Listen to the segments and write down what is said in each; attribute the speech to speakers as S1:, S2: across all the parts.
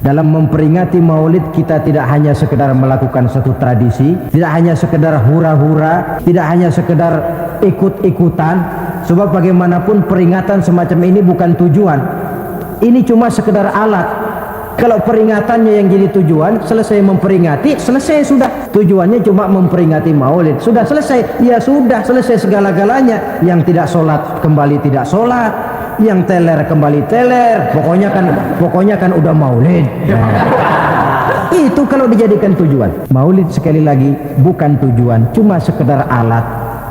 S1: Dalam memperingati Maulid kita tidak hanya sekedar melakukan satu tradisi, tidak hanya sekedar hura-hura, tidak hanya sekedar ikut-ikutan, sebab bagaimanapun peringatan semacam ini bukan tujuan. Ini cuma sekedar alat. Kalau peringatannya yang jadi tujuan, selesai memperingati, selesai sudah. Tujuannya cuma memperingati Maulid, sudah selesai. Ya sudah selesai segala-galanya. Yang tidak sholat kembali tidak sholat, yang teler kembali teler. Pokoknya kan udah Maulid. Itu kalau dijadikan tujuan. Maulid sekali lagi bukan tujuan, cuma sekedar alat.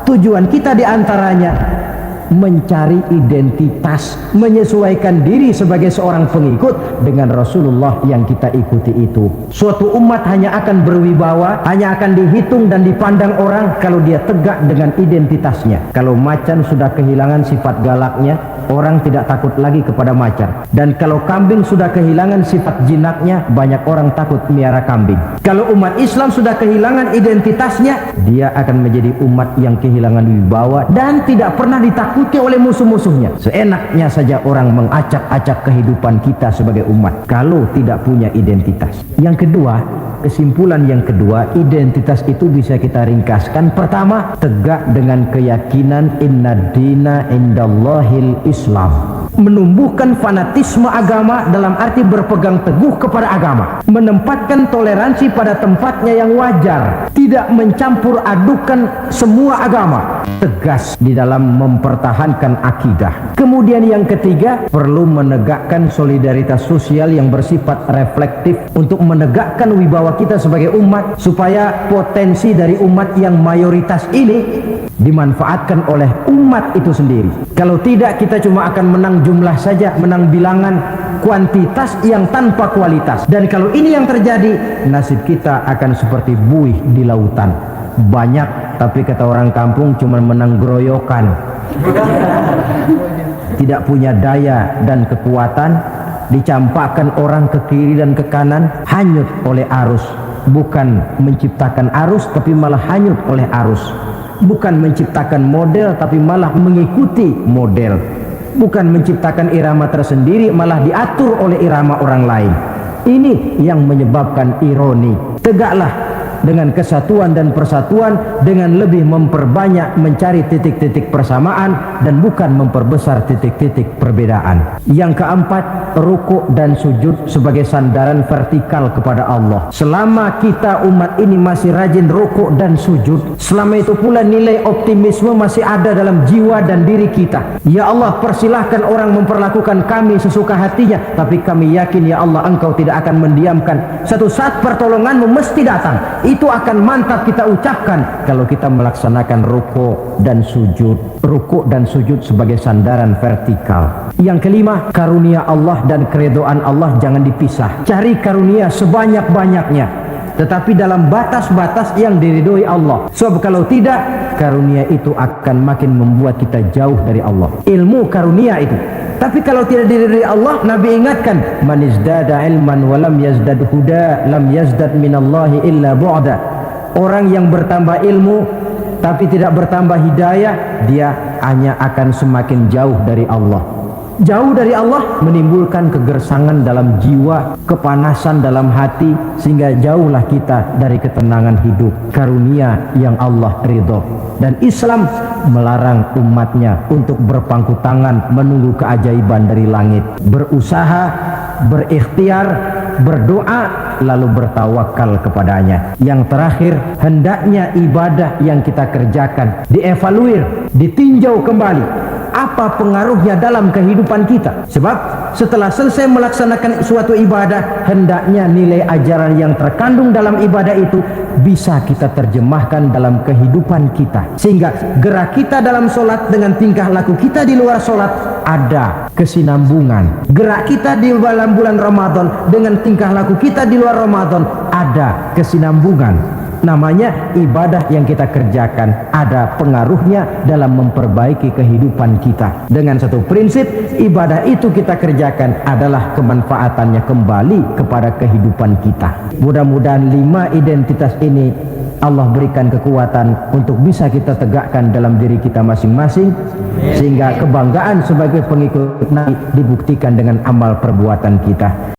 S1: Tujuan kita diantaranya mencari identitas, menyesuaikan diri sebagai seorang pengikut dengan Rasulullah yang kita ikuti itu. Suatu umat hanya akan berwibawa, hanya akan dihitung dan dipandang orang kalau dia tegak dengan identitasnya. Kalau macan sudah kehilangan sifat galaknya, orang tidak takut lagi kepada macan. Dan kalau kambing sudah kehilangan sifat jinaknya, banyak orang takut miara kambing. Kalau umat Islam sudah kehilangan identitasnya, dia akan menjadi umat yang kehilangan wibawa dan tidak pernah ditakuti oleh musuh-musuhnya. Seenaknya saja orang mengacak-acak kehidupan kita sebagai umat kalau tidak punya identitas. Yang kedua, kesimpulan yang kedua, identitas itu bisa kita ringkaskan. Pertama, tegak dengan keyakinan inna dina indallahil Islam. Menumbuhkan fanatisme agama dalam arti berpegang teguh kepada agama, menempatkan toleransi pada tempatnya yang wajar, tidak mencampur adukan semua agama, tegas di dalam mempertahankan akidah. Kemudian yang ketiga, perlu menegakkan solidaritas sosial yang bersifat reflektif untuk menegakkan wibawa kita sebagai umat, supaya potensi dari umat yang mayoritas ini dimanfaatkan oleh umat itu sendiri. Kalau tidak, kita cuma akan menang jumlah saja, menang bilangan, kuantitas yang tanpa kualitas. Dan kalau ini yang terjadi, nasib kita akan seperti buih di lautan. Banyak, tapi kata orang kampung cuma menang geroyokan. Tidak punya daya dan kekuatan, dicampakkan orang ke kiri dan ke kanan, hanyut oleh arus. Bukan menciptakan arus, tapi malah hanyut oleh arus. Bukan menciptakan model, tapi malah mengikuti model. Bukan menciptakan irama tersendiri, malah diatur oleh irama orang lain. Ini yang menyebabkan ironi. Tegaklah dengan kesatuan dan persatuan, dengan lebih memperbanyak mencari titik-titik persamaan dan bukan memperbesar titik-titik perbedaan. Yang keempat, rukuk dan sujud sebagai sandaran vertikal kepada Allah. Selama kita umat ini masih rajin rukuk dan sujud, selama itu pula nilai optimisme masih ada dalam jiwa dan diri kita. Ya Allah, persilahkan orang memperlakukan kami sesuka hatinya, tapi kami yakin ya Allah, Engkau tidak akan mendiamkan. Satu saat pertolonganmu mesti datang. Itu akan mantap kita ucapkan kalau kita melaksanakan rukuk dan sujud. Rukuk dan sujud sebagai sandaran vertikal. Yang kelima, karunia Allah dan keridhaan Allah jangan dipisah. Cari karunia sebanyak-banyaknya, tetapi dalam batas-batas yang diridhoi Allah. Sebab kalau tidak, karunia itu akan makin membuat kita jauh dari Allah. Ilmu karunia itu. Tapi kalau tidak diridhoi Allah, Nabi ingatkan, man izdada ilman wa lam yazdad huda lam yazdad minallahi illa bu'da. Orang yang bertambah ilmu tapi tidak bertambah hidayah, dia hanya akan semakin jauh dari Allah. Jauh dari Allah menimbulkan kegersangan dalam jiwa, kepanasan dalam hati, sehingga jauhlah kita dari ketenangan hidup. Karunia yang Allah ridho. Dan Islam melarang umatnya untuk berpangku tangan menunggu keajaiban dari langit. Berusaha, berikhtiar, berdoa, lalu bertawakal kepadanya. Yang terakhir, hendaknya ibadah yang kita kerjakan dievaluir, ditinjau kembali. Apa pengaruhnya dalam kehidupan kita? Sebab setelah selesai melaksanakan suatu ibadah, hendaknya nilai ajaran yang terkandung dalam ibadah itu bisa kita terjemahkan dalam kehidupan kita, sehingga gerak kita dalam solat dengan tingkah laku kita di luar solat ada kesinambungan. Gerak kita di dalam bulan Ramadan dengan tingkah laku kita di luar Ramadan ada kesinambungan. Namanya ibadah yang kita kerjakan ada pengaruhnya dalam memperbaiki kehidupan kita. Dengan satu prinsip, ibadah itu kita kerjakan adalah kemanfaatannya kembali kepada kehidupan kita. Mudah-mudahan 5 identitas ini Allah berikan kekuatan untuk bisa kita tegakkan dalam diri kita masing-masing, sehingga kebanggaan sebagai pengikut Nabi dibuktikan dengan amal perbuatan kita.